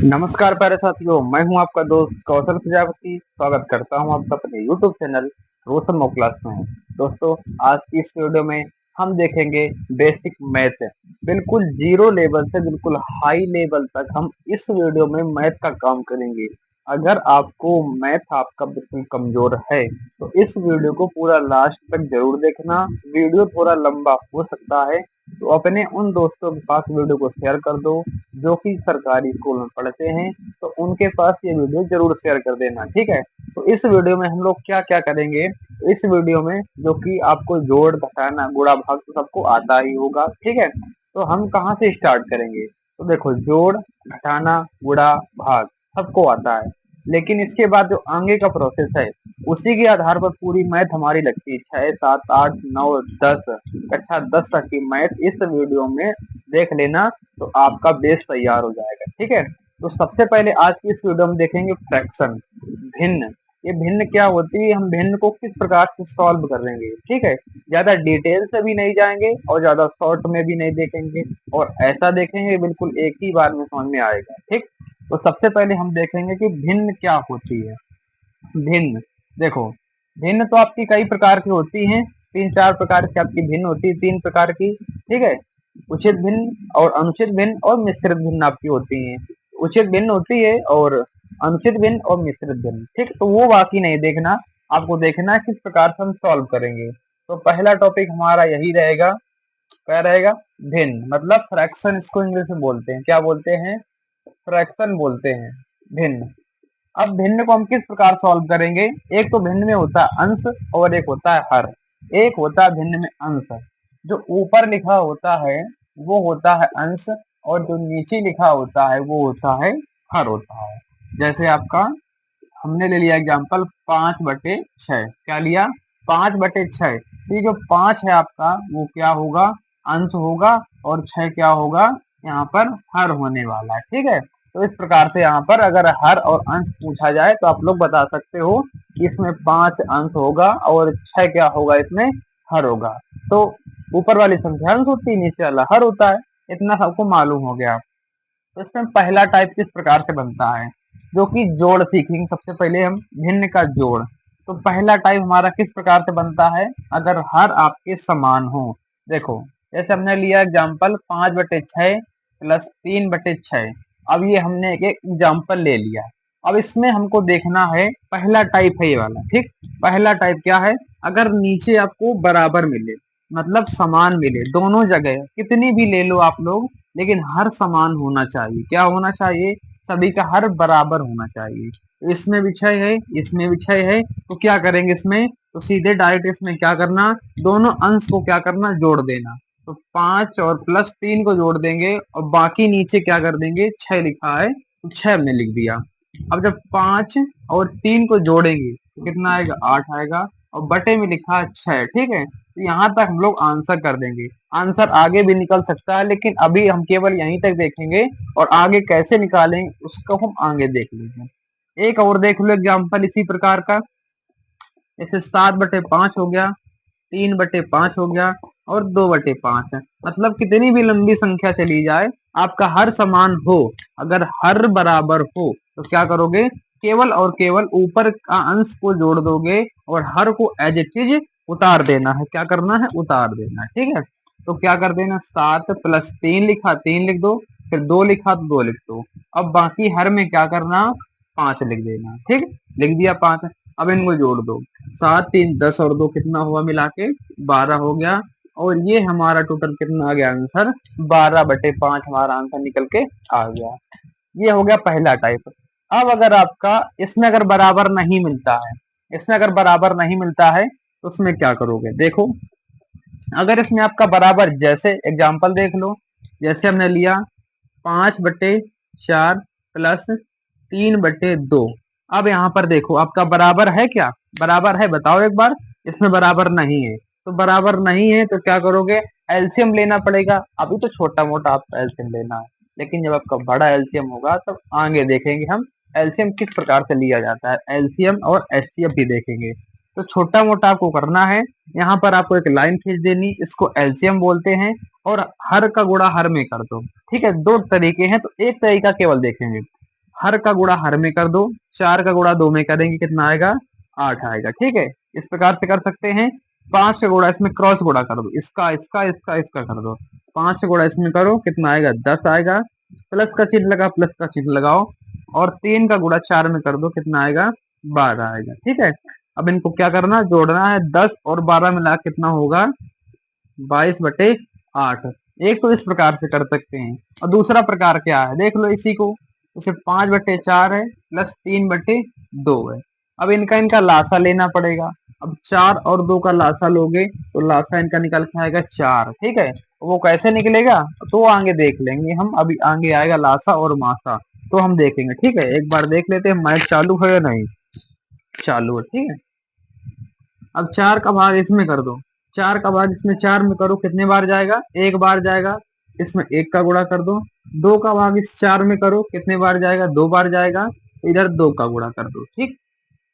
नमस्कार प्यारे साथियों, मैं हूं आपका दोस्त कौशल प्रजापति। स्वागत करता हूं आपका अपने YouTube चैनल रोशन मो क्लास में। दोस्तों, आज की इस वीडियो में हम देखेंगे बेसिक मैथ, बिल्कुल जीरो लेवल से बिल्कुल हाई लेवल तक हम इस वीडियो में मैथ का काम करेंगे। अगर आपको मैथ आपका बिल्कुल कमजोर है तो इस वीडियो को पूरा लास्ट तक जरूर देखना। वीडियो थोड़ा लंबा हो सकता है तो अपने उन दोस्तों के पास वीडियो को शेयर कर दो जो कि सरकारी स्कूल में पढ़ते हैं, तो उनके पास ये वीडियो जरूर शेयर कर देना, ठीक है। तो इस वीडियो में हम लोग क्या क्या करेंगे, तो इस वीडियो में जो कि आपको जोड़ घटाना गुणा भाग तो सबको आता ही होगा, ठीक है। तो हम कहाँ से स्टार्ट करेंगे, तो देखो जोड़ घटाना गुणा भाग सबको आता है, लेकिन इसके बाद जो आगे का प्रोसेस है उसी के आधार पर पूरी मैथ हमारी लगती है। 6, 7, 8, 9, 10 कक्षा 10 तक की मैथ इस वीडियो में देख लेना, तो आपका बेस तैयार हो जाएगा, ठीक है। तो सबसे पहले आज की इस वीडियो में देखेंगे फ्रैक्शन, भिन्न। ये भिन्न क्या होती है, हम भिन्न को किस प्रकार से सॉल्व करेंगे, ठीक है। ज्यादा डिटेल से भी नहीं जाएंगे और ज्यादा शॉर्ट में भी नहीं देखेंगे, और ऐसा देखेंगे बिल्कुल एक ही बार में समझ में आएगा, ठीक। तो सबसे पहले हम देखेंगे कि भिन्न क्या होती है। भिन्न, देखो भिन्न तो आपकी कई प्रकार की होती हैं, 3-4 प्रकार की आपकी भिन्न होती है, 3 प्रकार की, ठीक है। उचित भिन्न और अनुचित भिन्न और मिश्रित भिन्न आपकी होती हैं। उचित भिन्न होती है और अनुचित भिन्न और मिश्रित भिन्न, ठीक। तो वो बाकी नहीं देखना, आपको देखना है किस प्रकार से हम सॉल्व करेंगे। तो पहला टॉपिक हमारा यही रहेगा, क्या रहेगा, भिन्न मतलब फ्रैक्शन। इसको इंग्लिश में बोलते हैं, क्या बोलते हैं, फ्रैक्शन बोलते हैं, भिन्न। अब भिन्न को हम किस प्रकार सॉल्व करेंगे, एक तो भिन्न में होता है अंश और एक होता है हर। एक होता है भिन्न में अंश, जो ऊपर लिखा होता है वो होता है अंश, और जो नीचे लिखा होता है वो होता है हर होता है। जैसे आपका हमने ले लिया एग्जाम्पल 5/6, क्या लिया, 5/6। ये जो 5 है आपका वो क्या होगा, अंश होगा, और 6 क्या होगा, यहाँ पर हर होने वाला है, ठीक है। तो इस प्रकार से यहाँ पर अगर हर और अंश पूछा जाए तो आप लोग बता सकते हो कि इसमें 5 अंश होगा और 6 क्या होगा, इसमें हर होगा। तो ऊपर वाली संख्या अंश होती है, नीचे वाला हर होता है, इतना सबको मालूम हो गया। तो इसमें पहला टाइप किस प्रकार से बनता है, जो कि जोड़ सीखेंगे। सबसे पहले हम भिन्न का जोड़, तो पहला टाइप हमारा किस प्रकार से बनता है, अगर हर आपके समान हो। देखो जैसे हमने लिया एग्जाम्पल 5/6 प्लस 3/6। अब ये हमने एक एग्जाम्पल ले लिया। अब इसमें हमको देखना है, पहला टाइप है ये वाला, ठीक। पहला टाइप क्या है, अगर नीचे आपको बराबर मिले, मतलब समान मिले, दोनों जगह कितनी भी ले लो आप लोग, लेकिन हर समान होना चाहिए। क्या होना चाहिए, सभी का हर बराबर होना चाहिए। तो इसमें भी 6 है, इसमें भी 6 है, तो क्या करेंगे इसमें, तो सीधे डायरेक्ट इसमें क्या करना, दोनों अंश को क्या करना, जोड़ देना। तो 5 और प्लस 3 को जोड़ देंगे, और बाकी नीचे क्या कर देंगे, 6 लिखा है तो 6 हमने लिख दिया। अब जब 5 और 3 को जोड़ेंगे तो कितना आएगा, 8 आएगा, और बटे में लिखा है 6, ठीक है। तो यहाँ तक हम लोग आंसर कर देंगे। आंसर आगे भी निकल सकता है, लेकिन अभी हम केवल यहीं तक देखेंगे, और आगे कैसे निकालें उसको हम आगे देख लेंगे। एक और देख लो एग्जाम्पल इसी प्रकार का, जैसे 7/5 हो गया, 3/5 हो गया, और 2/5 है। मतलब कितनी भी लंबी संख्या चली जाए, आपका हर समान हो, अगर हर बराबर हो तो क्या करोगे, केवल और केवल ऊपर का अंश को जोड़ दोगे और हर को एज इट इज उतार देना है। क्या करना है, उतार देना है, ठीक है। तो क्या कर देना, 7 प्लस 3 लिखा, 3 लिख दो, फिर 2 लिखा तो 2 लिख दो। अब बाकी हर में क्या करना, 5 लिख देना, ठीक, लिख दिया 5। अब इनको जोड़ दो, 7 3 10 और 2 कितना हुआ मिला के, 12 हो गया। और ये हमारा टोटल कितना आ गया आंसर, 12/5 हमारा आंसर निकल के आ गया। ये हो गया पहला टाइप। अब अगर आपका इसमें अगर बराबर नहीं मिलता है, इसमें अगर बराबर नहीं मिलता है तो उसमें क्या करोगे, देखो अगर इसमें आपका बराबर, जैसे एग्जांपल देख लो, जैसे हमने लिया 5/4 प्लस 3/2। अब यहाँ पर देखो आपका बराबर है, क्या बराबर है, बताओ एक बार। इसमें बराबर नहीं है, तो बराबर नहीं है तो क्या करोगे, एलसीएम लेना पड़ेगा। अभी तो छोटा मोटा आपका एलसीएम लेना है, लेकिन जब आपका बड़ा एलसीएम होगा तब आगे देखेंगे हम एलसीएम किस प्रकार से लिया जाता है, एलसीएम और एचसीएफ भी देखेंगे। तो छोटा मोटा आपको करना है, यहाँ पर आपको एक लाइन खींच देनी, इसको एलसीएम बोलते हैं, और हर का गुणा हर में कर दो, ठीक है। दो तरीके हैं, तो एक तरीका केवल देखेंगे। हर का गुणा हर में कर दो, 4 का गुणा 2 में करेंगे कितना आएगा, 8 आएगा। ठीक है, इस प्रकार से कर सकते हैं। 5 का गुणा इसमें क्रॉस गुणा कर दो, इसका इसका इसका इसका कर दो, 5 का गुणा इसमें करो कितना आएगा, 10 आएगा। प्लस का चिन्ह लगा, प्लस का चिन्ह लगाओ, और 3 का गुणा 4 में कर दो कितना आएगा, 12 आएगा। ठीक है, अब इनको क्या करना, जोड़ना है। 10 और 12 मिला कितना होगा, 22/8। एक तो इस प्रकार से कर सकते हैं, और दूसरा प्रकार क्या है देख लो इसी को। उसे 5/4 है प्लस 3/2 है। अब इनका इनका लासा लेना पड़ेगा। अब 4 और 2 का लासा लोगे तो लासा इनका निकल के आएगा 4। ठीक है, वो कैसे निकलेगा तो आगे देख लेंगे हम, अभी आगे आएगा लासा और मासा, तो हम देखेंगे। ठीक है, एक बार देख लेते हैं मैथ चालू है या नहीं। चालू है, ठीक है। अब 4 का भाग इसमें कर दो, 4 का भाग इसमें 4 में करो कितने बार जाएगा, एक बार जाएगा। इसमें 1 का गुणा कर दो। 2 का भाग इस 4 में करो कितने बार जाएगा, 2 बार जाएगा। इधर 2 का गुणा कर दो। ठीक,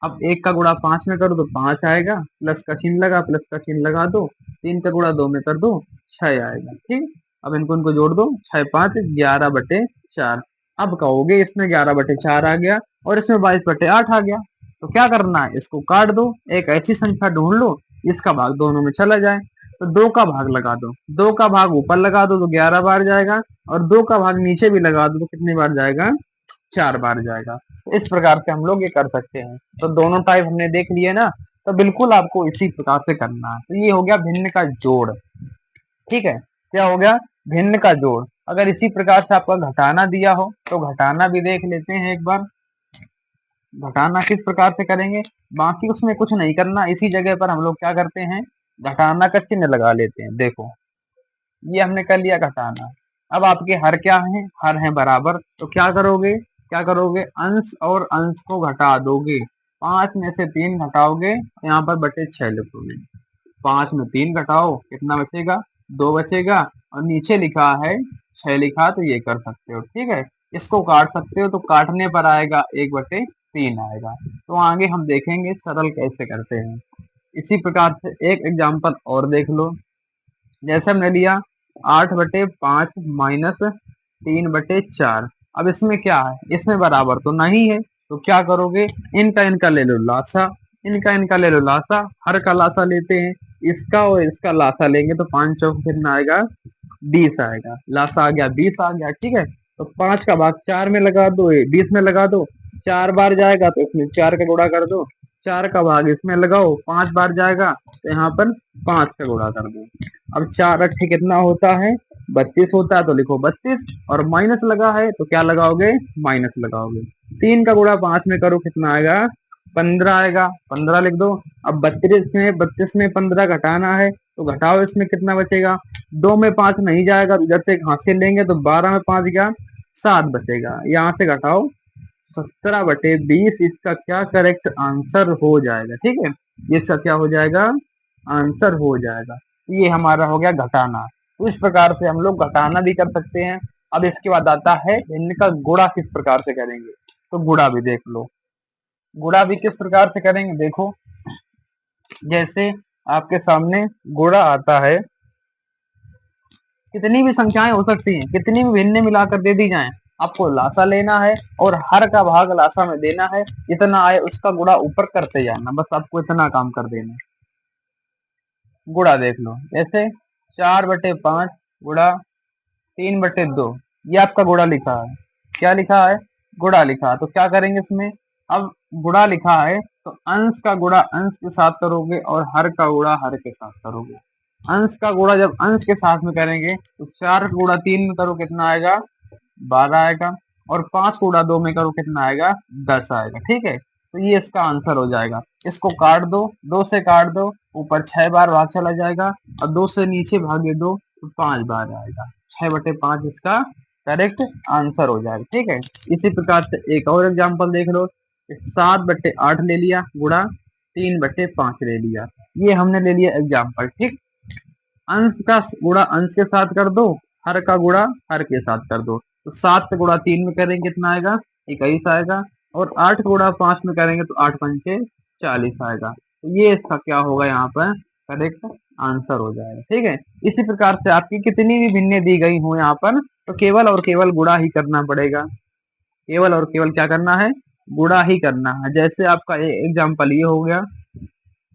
अब 1 का गुणा 5 में करो तो 5 आएगा, प्लस का चिन्ह लगा, प्लस का चिन्ह लगा दो। 3 का गुणा 2 में कर दो, 6 आएगा। ठीक, अब इनको इनको जोड़ दो, 6 5 11/4। अब कहोगे इसमें 11/4 आ गया और इसमें 22/8 आ गया, तो क्या करना है, इसको काट दो। एक ऐसी संख्या ढूंढ लो इसका भाग दोनों में चला जाए। तो 2 का भाग लगा दो, 2 का भाग ऊपर लगा दो तो 11 बार जाएगा, और 2 का भाग नीचे भी लगा दो तो कितनी बार जाएगा, 4 बार जाएगा। तो इस प्रकार से हम लोग ये कर सकते हैं। तो दोनों टाइप हमने देख लिए ना, तो बिल्कुल आपको इसी प्रकार से करना है। तो ये हो गया भिन्न का जोड़। ठीक है, क्या हो गया, भिन्न का जोड़। अगर इसी प्रकार से आपका घटाना दिया हो तो घटाना भी देख लेते हैं एक बार। घटाना किस प्रकार से करेंगे, बाकी उसमें कुछ नहीं करना, इसी जगह पर हम लोग क्या करते हैं, घटाना का चिन्ह लगा लेते हैं। देखो ये हमने कर लिया घटाना। अब आपके हर क्या है, हर है बराबर, तो क्या करोगे, क्या करोगे, अंश और अंश को घटा दोगे। 5 में से 3 घटाओगे, यहाँ पर बटे 6 लिखोगे। 5 में 3 घटाओ कितना बचेगा, 2 बचेगा, और नीचे लिखा है 6 लिखा, तो ये कर सकते हो। ठीक है, इसको काट सकते हो, तो काटने पर आएगा 1/3 आएगा। तो आगे हम देखेंगे सरल कैसे करते हैं। इसी प्रकार से एक एग्जाम्पल और देख लो। जैसे हमने लिया 8/5 -3/4। अब इसमें क्या है, इसमें बराबर तो नहीं है, तो क्या करोगे, इनका इनका ले लो लासा, इनका इनका ले लो लासा, हर का लासा लेते हैं, इसका और इसका लासा लेंगे तो 5 चौक कितना आएगा, 20 आएगा। लासा आ गया 20 आ गया। ठीक है, तो 5 का भाग 4 में लगा दो, 20 में लगा दो, 4 बार जाएगा तो इसमें 4 का गुणा कर दो। 4 का भाग इसमें लगाओ, 5 बार जाएगा तो यहाँ पर 5 का गुणा कर दो। अब 4 अट्ठे कितना होता है, 32 होता है, तो लिखो 32, और माइनस लगा है तो क्या लगाओगे, माइनस लगाओगे। 3 का गुणा 5 में करो कितना आएगा, 15 आएगा, 15 लिख दो। अब 32 में 15 घटाना है, तो घटाओ, इसमें कितना बचेगा, 2 में 5 नहीं जाएगा, तो इधर से एक हासिल लेंगे तो 12 में 5 गया, 7 बचेगा। यहाँ से घटाओ, 17/20 इसका क्या करेक्ट आंसर हो जाएगा। ठीक है, ये इसका क्या हो जाएगा, आंसर हो जाएगा। ये हमारा हो गया घटाना। तो इस प्रकार से हम लोग घटाना भी कर सकते हैं। अब इसके बाद आता है इनका गुणा किस प्रकार से करेंगे, तो गुणा भी देख लो। गुणा भी किस प्रकार से करेंगे, देखो जैसे आपके सामने गुणा आता है, कितनी भी संख्याएं हो सकती हैं, कितनी भी भिन्न मिलाकर दे दी जाएं, आपको लासा लेना है और हर का भाग लासा में देना है। जितना आए उसका गुणा ऊपर करते जाना, बस आपको इतना काम कर देना। गुणा देख लो, जैसे 4/5 गुणा 3/2, ये आपका गुणा लिखा है। क्या लिखा है, गुणा लिखा है, तो क्या करेंगे इसमें, अब गुणा लिखा है तो अंश का गुणा अंश के साथ करोगे और हर का गुणा हर के साथ करोगे। अंश का गुणा जब अंश के साथ में करेंगे तो 4 का गुणा 3 में करो कितना आएगा, 12 आएगा, और 5 का गुणा 2 में करो कितना आएगा, 10 आएगा। ठीक है, तो ये इसका आंसर हो जाएगा। इसको काट दो, 2 से काट दो, ऊपर 6 बार भाग चला जाएगा, और 2 से नीचे भागे दो तो 5 बार आएगा। 6/5 इसका करेक्ट आंसर हो जाएगा। ठीक है, इसी प्रकार से एक और एग्जांपल देख लो। 7/8 ले लिया गुणा 3/5 ले लिया, ये हमने ले लिया एग्जांपल। ठीक, अंश का गुणा अंश के साथ कर दो, हर का गुणा हर के साथ कर दो, तो 7 का गुणा 3 में करेंगे कितना आएगा, 21 आएगा, और 8 का गुणा 5 में करेंगे तो 8 पंचे 40 आएगा। तो ये इसका क्या होगा, यहाँ पर करेक्ट आंसर हो जाएगा। ठीक है, इसी प्रकार से आपकी कितनी भी भिन्ने दी गई हो यहाँ पर, तो केवल और केवल गुणा ही करना पड़ेगा। केवल और केवल क्या करना है, गुणा ही करना है। जैसे आपका एग्जाम्पल ये हो गया,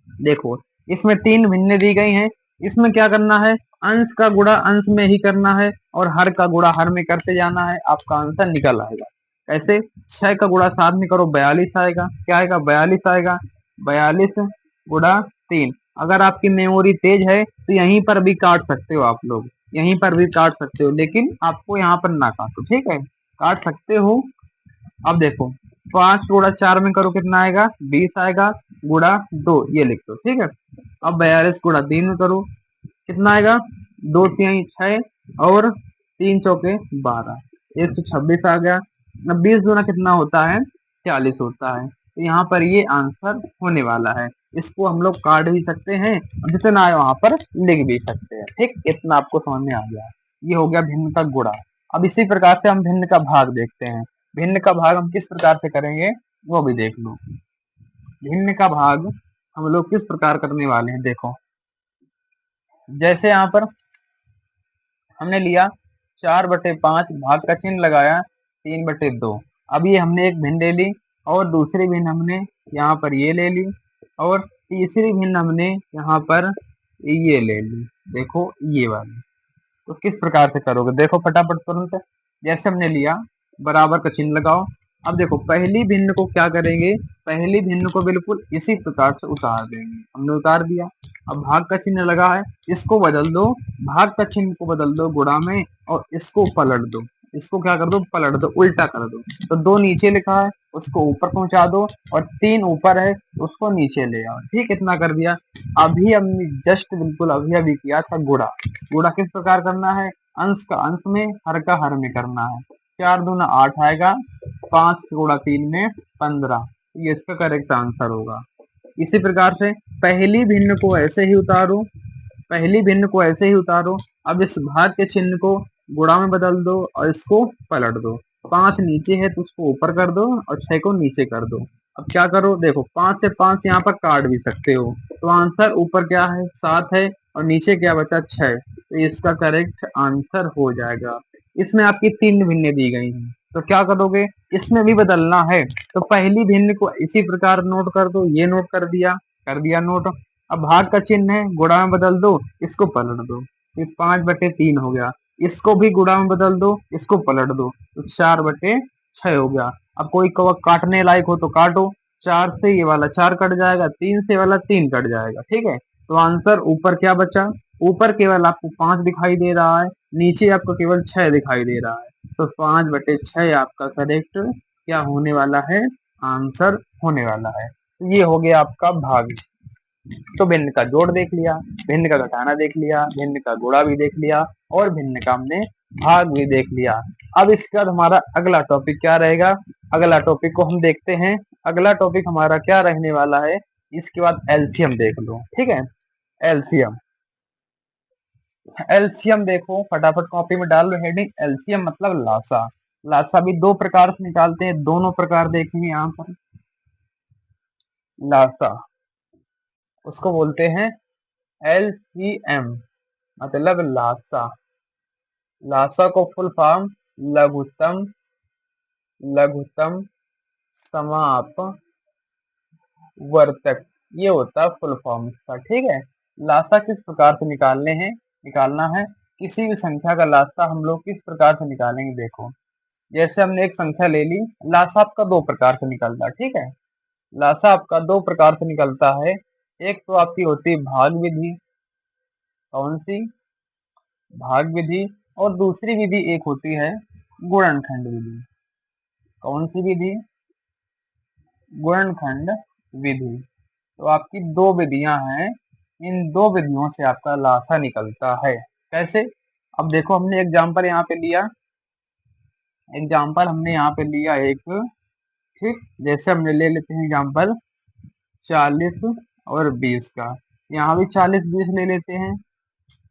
देखो इसमें तीन भिन्नें दी गई हैं, इसमें क्या करना है, अंश का गुणा अंश में ही करना है और हर का गुणा हर में करते जाना है, आपका आंसर निकल आएगा। कैसे, 6 का गुणा 7 में करो 42 आएगा, क्या आएगा, 42 आएगा। 42 गुणा 3। अगर आपकी मेमोरी तेज है तो यहीं पर भी काट सकते हो आप लोग, यहीं पर भी काट सकते हो, लेकिन आपको यहाँ पर ना काटो, ठीक है, काट सकते हो। अब देखो 5 गुणा 4 में करो कितना आएगा, 20 आएगा, गुणा 2 ये लिख दो, ठीक है। अब 42 गुणा 3 में करो कितना आएगा, 2 3 6 और 3 चौके 12, 126 आ गया। अब 20 गुना कितना होता है, 40 होता है। तो यहाँ पर ये आंसर होने वाला है। इसको हम लोग काट भी सकते हैं और जितना आए वहां पर लिख भी सकते हैं, ठीक, इतना आपको समझ में आ गया। ये हो गया भिन्न का गुणा। अब इसी प्रकार से हम भिन्न का भाग देखते हैं। भिन्न का भाग हम किस प्रकार से करेंगे वो भी देख लो। भिन्न का भाग हम लोग किस प्रकार करने वाले हैं, देखो जैसे यहाँ पर हमने लिया 4/5, भाग का चिन्ह लगाया 3/2। अब ये हमने एक भिन्न ले ली और दूसरी भिन्न हमने यहाँ पर ये ले ली और तीसरी भिन्न हमने यहाँ पर ये ले ली, देखो ये वाली। तो किस प्रकार से करोगे, देखो फटाफट तुरंत। जैसे हमने लिया, बराबर का चिन्ह लगाओ। अब देखो पहली भिन्न को क्या करेंगे, पहली भिन्न को बिल्कुल इसी प्रकार से उतार देंगे, हमने उतार दिया। अब भाग का चिन्ह लगा है, इसको बदल दो, भाग का चिन्ह को बदल दो गुणा में और इसको पलट दो, इसको क्या कर दो, पलट दो, उल्टा कर दो। तो 2 नीचे लिखा है उसको ऊपर पहुंचा दो और 3 ऊपर है उसको नीचे ले आओ, ठीक, इतना कर दिया। अभी हमने जस्ट बिल्कुल अभी अभी किया था गुणा। गुणा किस प्रकार करना है, अंश का अंश में हर का हर में करना है। 4 दूना 8 आएगा, 5 गुणा 3 में 15, ये इसका करेक्ट आंसर होगा। इसी प्रकार से पहली भिन्न को ऐसे ही उतारो, पहली भिन्न को ऐसे ही उतारो। अब इस भाग के चिन्ह को गुणा में बदल दो और इसको पलट दो। 5 नीचे है तो उसको ऊपर कर दो और 6 को नीचे कर दो। अब क्या करो, देखो 5 से 5 यहाँ पर काट भी सकते हो, तो आंसर ऊपर क्या है 7 है और नीचे क्या बचा 6, तो इसका करेक्ट आंसर हो जाएगा। इसमें आपकी 3 भिन्नें दी गई हैं, तो क्या करोगे, इसमें भी बदलना है तो पहली भिन्न को इसी प्रकार नोट कर दो, ये नोट कर दिया नोट। अब भाग का चिन्ह है, गुणा में बदल दो, इसको पलट दो, ये 5/3 हो गया। इसको भी गुणा में बदल दो, इसको पलट दो, तो 4/6 हो गया। अब कोई कवक काटने लायक हो तो काटो, 4 से ये वाला 4 कट जाएगा, 3 से वाला 3 कट जाएगा, ठीक है। तो आंसर ऊपर क्या बचा, ऊपर केवल आपको 5 दिखाई दे रहा है, नीचे आपको केवल 6 दिखाई दे रहा है। तो 5/6 आपका करेक्ट क्या होने वाला है, आंसर होने वाला है। तो ये हो गया आपका भाग। तो भिन्न का जोड़ देख लिया, भिन्न का घटाना देख लिया, भिन्न का गुणा भी देख लिया और भिन्न का हमने भाग भी देख लिया। अब इसके बाद हमारा अगला टॉपिक क्या रहेगा, अगला टॉपिक को हम देखते हैं। अगला टॉपिक हमारा क्या रहने वाला है, इसके बाद एलसीएम देख लो, ठीक है। एलसीएम, एलसीएम देखो फटाफट कॉपी में डाल लो हेडिंग, एलसीएम मतलब लासा। लासा भी दो प्रकार से निकालते हैं, दोनों प्रकार देखेंगे यहाँ पर। लासा उसको बोलते हैं एलसीएम, मतलब लासा। लासा को फुल फॉर्म लघुत्तम, लघुत्तम समाप वर्तक, ये होता है फुल फॉर्म इसका, ठीक है। लासा किस प्रकार से निकालना है, किसी भी संख्या का लासा हम लोग किस प्रकार से निकालेंगे, देखो जैसे हमने एक संख्या ले ली, लासा आपका दो प्रकार से निकलता है, ठीक है। लासा आपका दो प्रकार से निकलता है, एक तो आपकी होती है भाग विधि, कौन सी, भाग विधि, और दूसरी विधि एक होती है गुणनखंड विधि। कौन सी विधि, गुणनखंड विधि। तो आपकी दो विधियां हैं, इन दो विधियों से आपका लासा निकलता है। कैसे, अब देखो हमने एग्जांपल यहाँ पे लिया, एग्जांपल हमने यहाँ पे लिया एक, ठीक, जैसे हमने ले लेते हैं एग्जांपल 40 और 20 का, यहाँ भी 40-20 ले लेते हैं,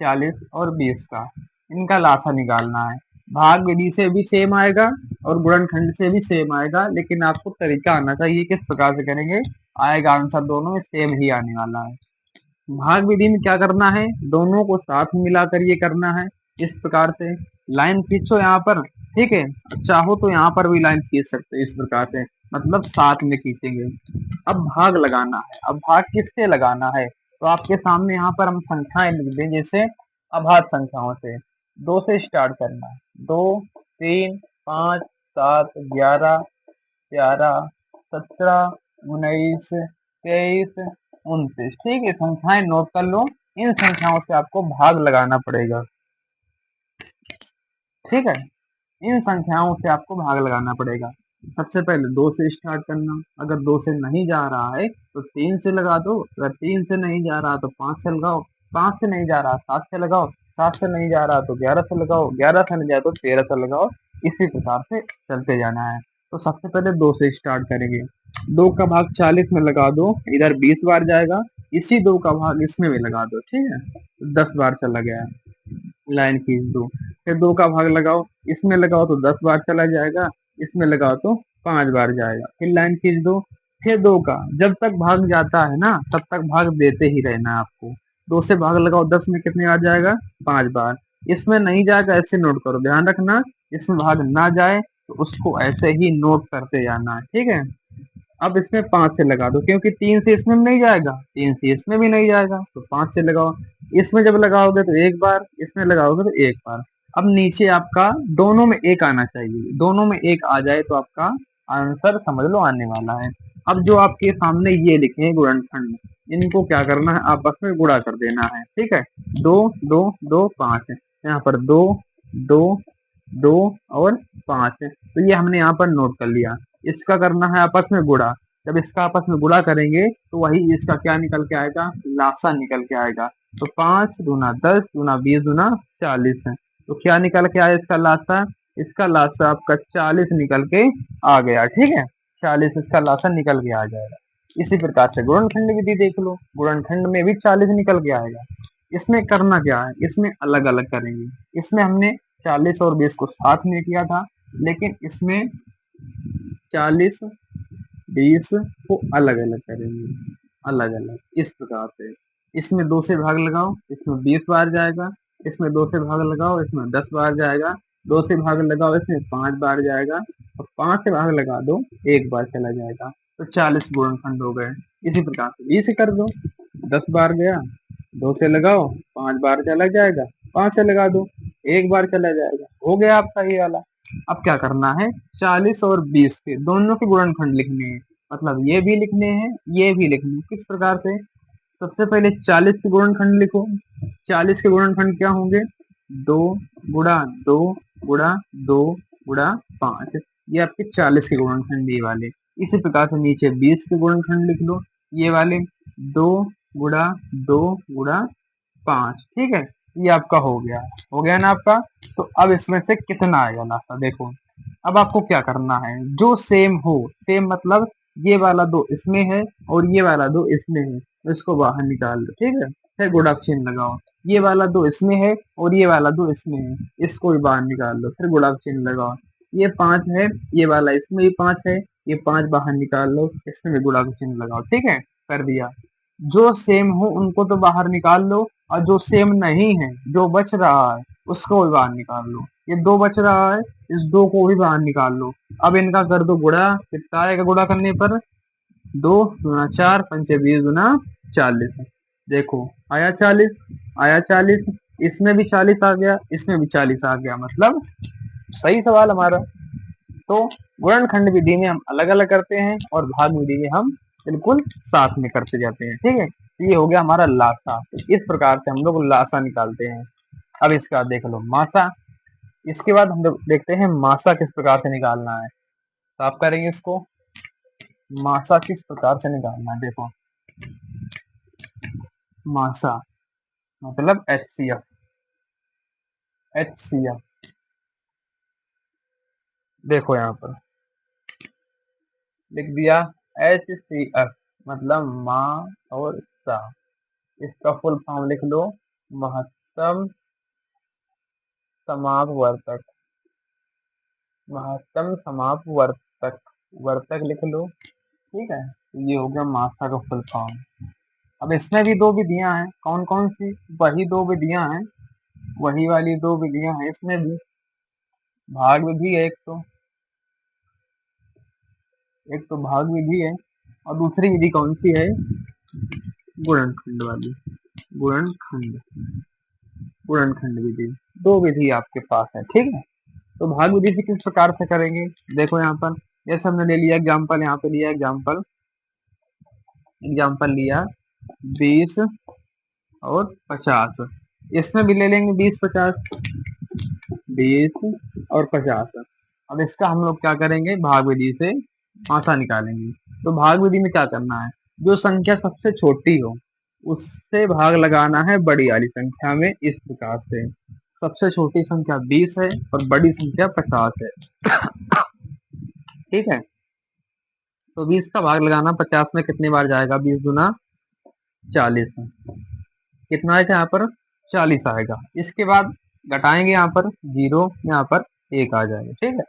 40 और 20 का, इनका लासा निकालना है। भाग विधि से भी सेम आएगा और गुणनखंड से भी सेम आएगा, लेकिन आपको तरीका आना चाहिए किस प्रकार से करेंगे, आएगा आंसर दोनों में सेम ही आने वाला है। भाग विधि में क्या करना है, दोनों को साथ में मिलाकर ये करना है, इस प्रकार से लाइन खींचो यहाँ पर ठीक है। चाहो तो यहाँ पर भी लाइन खींच सकते हैं इस प्रकार से, मतलब साथ में खींचेंगे। अब भाग लगाना है, अब भाग किससे लगाना है, तो आपके सामने यहाँ पर हम संख्याएं लिख दें, जैसे अभाज्य संख्याओं से। दो से स्टार्ट करना है, 2, 3, 5, 7, 11, 17, 19, 23, 29। ठीक है, संख्याएं नोट कर लो। इन संख्याओं से आपको भाग लगाना पड़ेगा। ठीक है, इन संख्याओं से आपको भाग लगाना पड़ेगा। सबसे पहले 2 से स्टार्ट करना, अगर 2 से नहीं जा रहा है तो 3 से लगा दो, अगर 3 से नहीं जा रहा तो 5 से लगाओ, 5 से नहीं जा रहा 7 से लगाओ, 7 से नहीं जा रहा तो 11 से लगाओ, 11 से नहीं जाए तो 13 से लगाओ। इसी प्रकार से चलते जाना है। तो सबसे पहले 2 से स्टार्ट करेंगे। 2 का भाग 40 में लगा दो, इधर 20 बार जाएगा। इसी 2 का भाग इसमें भी लगा दो, ठीक है, तो 10 बार चला गया। लाइन खींच दो। फिर 2 का भाग लगाओ, इसमें लगाओ तो 10 बार चला जाएगा, इसमें लगाओ तो 5 बार जाएगा। फिर लाइन खींच दो। फिर 2 का जब तक भाग जाता है ना तब तक भाग देते ही रहना है आपको। 2 से भाग लगाओ, 10 में कितने आ जाएगा, 5 बार। इसमें नहीं जाएगा, ऐसे नोट करो, ध्यान रखना। इसमें भाग ना जाए तो उसको ऐसे ही नोट करते जाना है, ठीक है। अब इसमें 5 से लगा दो, क्योंकि 3 से इसमें भी नहीं जाएगा, 3 से इसमें भी नहीं जाएगा, तो 5 से लगाओ। इसमें जब लगाओगे तो 1 बार, इसमें लगाओगे तो 1 बार। अब नीचे आपका दोनों में 1 आना चाहिए, दोनों में 1 आ जाए तो आपका आंसर समझ लो आने वाला है। अब जो आपके सामने ये लिखे हैं गुणनखंड, इनको क्या करना है, आपस में गुणा कर देना है, ठीक है। 2, 2, 2, 5 है, यहाँ पर 2, 2, 2 और 5 है, तो ये हमने यहाँ पर नोट कर लिया। इसका करना है आपस में गुणा। जब इसका आपस में गुणा करेंगे तो वही इसका क्या निकल के आएगा, लासा निकल के आएगा। तो 5 दूना 10 दूना 20 दूना 40 है, तो क्या निकल के आया इसका लासा, इसका लासा आपका 40 निकल के आ गया, ठीक है। 40 इसका लासा निकल के आ जाएगा। इसी प्रकार से गुणनखंड विधि देख लो, गुणनखंड में भी 40 निकल के आएगा। इसमें करना क्या है, इसमें अलग अलग करेंगे। इसमें हमने 40 और 20 को साथ में किया था, लेकिन इसमें 40 20 को अलग अलग करेंगे, अलग अलग इस प्रकार से। इसमें 2 से भाग लगाओ, इसमें 20 बार जाएगा। इसमें 2 से भाग लगाओ, इसमें 10 बार जाएगा। 2 से भाग लगाओ, इसमें 5 बार जाएगा। और 5 से भाग लगा दो, 1 बार चला जाएगा। तो 40 गुणनखंड हो गए। इसी प्रकार से 20 से कर दो, 10 बार गया, 2 से लगाओ, 5 बार चला जाएगा, 5 से लगा दो, 1 बार चला जाएगा, हो गया आपका ये वाला। अब क्या करना है, 40 और 20 के दोनों के गुणनखंड लिखने हैं, मतलब ये भी लिखने हैं, ये भी लिखने हैं। किस प्रकार से, सबसे पहले 40 के गुणनखंड लिखो। 40 के गुणनखंड क्या होंगे, 2 गुणा 2 गुणा 2 गुणा 5, ये आपके 40 के गुणनखंड ये वाले। इसी प्रकार से नीचे 20 के गुणनखंड लिख लो, ये वाले, 2 गुणा 2 गुणा 5, ठीक है। ये आपका हो गया ना आपका। तो अब इसमें से कितना आएगा लासा, देखो। अब आपको क्या करना है, जो सेम हो, सेम मतलब ये वाला 2 इसमें है और ये वाला 2 इसमें है, तो इसको बाहर निकाल दो, ठीक है। फिर गुणा चिन्ह लगाओ, ये वाला 2 इसमें है और ये वाला 2 इसमें है, इसको भी बाहर निकाल दो, फिर गुणा चिन्ह लगाओ। ये 5 है, ये वाला इसमें भी 5 है, ये 5 बाहर निकाल लो, इसमें भी गुणा चिन्ह लगाओ, ठीक है, कर दिया। जो सेम हो उनको तो बाहर निकाल लो, और जो सेम नहीं है, जो बच रहा है, उसको भी बाहर निकाल लो। ये 2 बच रहा है, इस 2 को भी बाहर निकाल लो। अब इनका कर दो गुणा, कितना आएगा गुणा करने पर, 2 दूना 4 पंचे 20 दूना 40। देखो आया 40, आया 40, इसमें भी 40 आ गया, इसमें भी 40 आ गया, मतलब सही सवाल हमारा। तो गुणनखंड विधि में हम अलग अलग करते हैं और भाग विधि में हम बिल्कुल साथ में करते जाते हैं, ठीक है। तो ये हो गया हमारा लासा। इस प्रकार से हम लोग लासा निकालते हैं। अब इसका देख लो मासा। इसके बाद हम लोग देखते हैं मासा किस प्रकार से निकालना है। तो आप करेंगे इसको, मासा किस प्रकार से निकालना है, देखो। मासा मतलब HCF, HCF देखो यहाँ पर लिख दिया, HCF मतलब माँ और सा। इसका फुल फॉर्म लिख लो, महत्तम समापवर्तक, महत्तम समापवर्तक, वर्तक लिख लो, ठीक है। तो ये हो गया मासा का फुल फॉर्म। अब इसमें भी 2 विधियां हैं, कौन कौन सी, वही 2 विधियां हैं, वही वाली 2 विधियां हैं इसमें भी। भाग विधि है एक तो भाग विधि है, और दूसरी विधि कौन सी है? गुणनखंड वाली। गुणनखंड गुणनखंड विधि। दो विधि आपके पास है, ठीक है। तो भाग विधि से किस प्रकार से करेंगे? देखो यहाँ पर, जैसे हमने ले लिया एग्जाम्पल, यहाँ पे लिया एग्जाम्पल, लिया 20 और 50। इसमें भी ले लेंगे 20 50, 20 और 50। अब इसका हम लोग क्या करेंगे, भाग विधि से मासा निकालेंगे। तो भाग विधि में क्या करना है, जो संख्या सबसे छोटी हो उससे भाग लगाना है बड़ी वाली संख्या में, इस प्रकार से। सबसे छोटी संख्या 20 है और बड़ी संख्या 50 है, ठीक है। तो 20 का भाग लगाना 50 में, कितने बार जाएगा? 20 गुना 40 है। कितना आएगा यहाँ पर? 40 आएगा। इसके बाद घटाएंगे, यहाँ पर 0, यहाँ पर 1 आ जाएगा, ठीक है।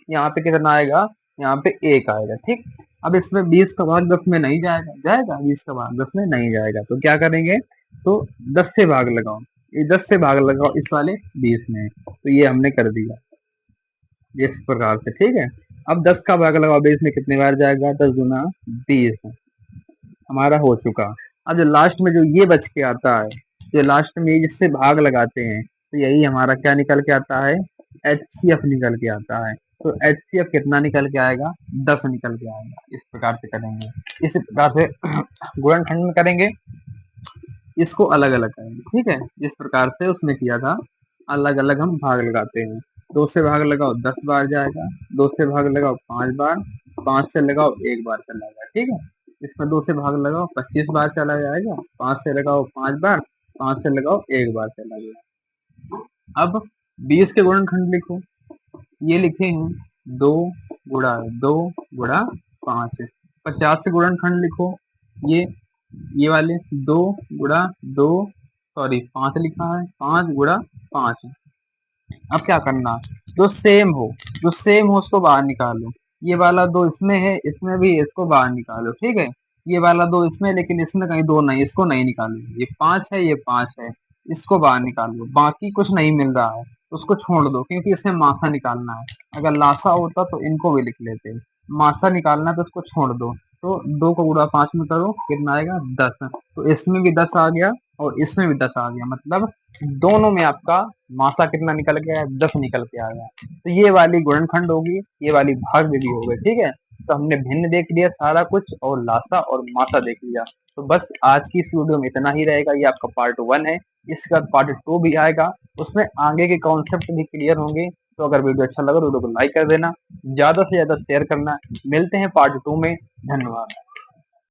यहाँ पे कितना आएगा? यहाँ पे 1 आएगा, ठीक। अब इसमें 20 का भाग 10 में नहीं जाएगा, जाएगा? 20 का भाग 10 में नहीं जाएगा, तो क्या करेंगे? तो 10 से भाग लगाओ, ये 10 से भाग लगाओ इस वाले 20 में, तो ये हमने कर दिया इस प्रकार से, ठीक है। अब 10 का भाग लगाओ 20 में, कितने बार जाएगा? 10 गुना 20 हमारा हो चुका। अब जो लास्ट में जो ये बच के आता है, जो लास्ट में जिससे भाग लगाते हैं, तो यही हमारा क्या निकल के आता है? HCF निकल के आता है। तो HCF कितना निकल के आएगा? 10 निकल के आएगा। इस प्रकार से करेंगे, इस प्रकार से गुणनखंड में करेंगे, इसको अलग अलग करेंगे, ठीक है। जिस प्रकार से उसमें किया था, अलग अलग हम भाग लगाते हैं। 2 से भाग लगाओ 10 बार जाएगा, 2 से भाग लगाओ 5 बार, 5 से लगाओ 1 बार चला जाएगा, ठीक है। इसमें 2 से भाग लगाओ 25 बार चला जाएगा, 5 से लगाओ 5 बार, 5 से लगाओ 1 बार चला गया। अब 20 के गुणनखंड लिखो, ये लिखे हैं 2 गुणा 2 गुणा 5। 50 से गुणनखंड लिखो, ये वाले 2 गुणा 2, सॉरी 5 लिखा है, 5 गुणा 5। अब क्या करना, जो सेम हो उसको बाहर निकालो। ये वाला 2 इसमें है, इसमें भी, इसको बाहर निकालो, ठीक है। ये वाला 2 इसमें, लेकिन इसमें कहीं 2 नहीं, इसको नहीं निकालो। ये 5 है, ये 5 है, इसको बाहर निकालो। बाकी कुछ नहीं मिल रहा है, उसको छोड़ दो, क्योंकि इसमें मासा निकालना है। अगर लासा होता तो इनको भी लिख लेते, मासा निकालना तो उसको छोड़ दो। तो 2 को गुणा 5 में करो, कितना आएगा? 10। तो इसमें भी 10 आ गया और इसमें भी 10 आ गया, मतलब दोनों में आपका मासा कितना निकल के आया? 10 निकल के आ गया। तो ये वाली गुणनखंड होगी, ये वाली भाग विधि हो गई, ठीक है। तो हमने भिन्न देख लिया सारा कुछ, और लासा और मासा देख लिया। तो बस आज की इस वीडियो में इतना ही रहेगा। ये आपका पार्ट 1 है, इसके बाद पार्ट 2 भी आएगा, उसमें आगे के कॉन्सेप्ट भी क्लियर होंगे। तो अगर वीडियो अच्छा लगा तो वीडियो को लाइक कर देना, ज्यादा से ज्यादा शेयर करना। मिलते हैं पार्ट 2 में। धन्यवाद।